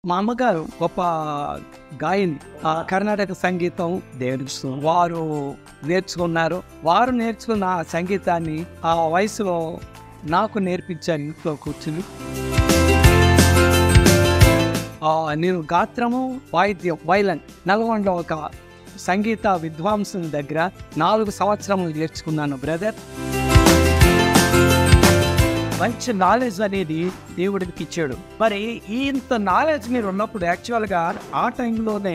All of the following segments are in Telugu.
మా అమ్మగారు గొప్ప గాయని. కర్ణాటక సంగీతం వారు నేర్చుకున్నారు. వారు నేర్చుకున్న ఆ సంగీతాన్ని ఆ వయసులో నాకు నేర్పించారు ఇంట్లో కూర్చుని. నేను గాత్రము, వాయిద్యం, వైలన్ నల్గొండలో ఒక సంగీత విద్వాంసుని దగ్గర 4 సంవత్సరములు నేర్చుకున్నాను బ్రదర్. మంచి నాలెడ్జ్ అనేది దేవుడికి ఇచ్చాడు. మరి ఇంత నాలెడ్జ్ మీరు ఉన్నప్పుడు యాక్చువల్గా ఆ టైంలోనే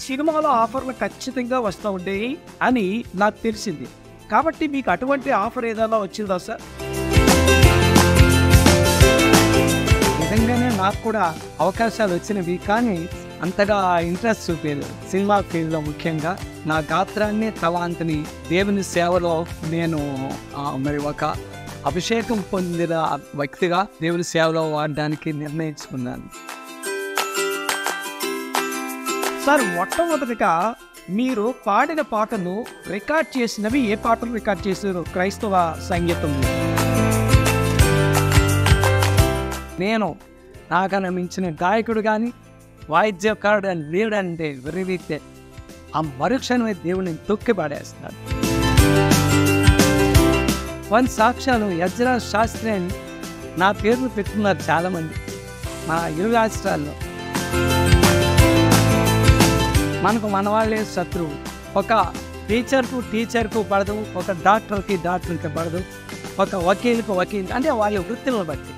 సినిమాలో ఆఫర్లు ఖచ్చితంగా వస్తూ ఉండేవి అని నాకు తెలిసింది. కాబట్టి మీకు అటువంటి ఆఫర్ ఏదైనా వచ్చిందా సార్? నిజంగానే నాకు కూడా అవకాశాలు వచ్చినవి, కానీ అంతగా ఇంట్రెస్ట్ చూపేది సినిమా ఫీల్డ్లో. ముఖ్యంగా నా గాత్రాన్ని, తలాంతిని దేవుని సేవలో నేను మరి ఒక అభిషేకం పొందిన వ్యక్తిగా దేవుని సేవలో వాడడానికి నిర్ణయించుకున్నాను. సార్, మొట్టమొదటిగా మీరు పాడిన పాటలు రికార్డ్ చేసినవి ఏ పాటలు రికార్డ్ చేశారు క్రైస్తవ సంగీతంలో? నేను నాకన్నా మించిన గాయకుడు కానీ వాయిద్యకారుడు అని లేడంటే విరిగితే ఆ మరుక్షణమే దేవుని తొక్కి పాడేస్తాడు. కొన్ని సాక్ష్యాలు యజ్రా శాస్త్రి అని నా పేర్లు పెట్టుకున్నారు చాలామంది మన 2 రాష్ట్రాల్లో. మనకు మన వాళ్ళే శత్రువు. ఒక టీచర్కు పడదు, ఒక డాక్టర్కి పడదు, ఒక వకీల్కి అంటే వాళ్ళ వృత్తులను బట్టి.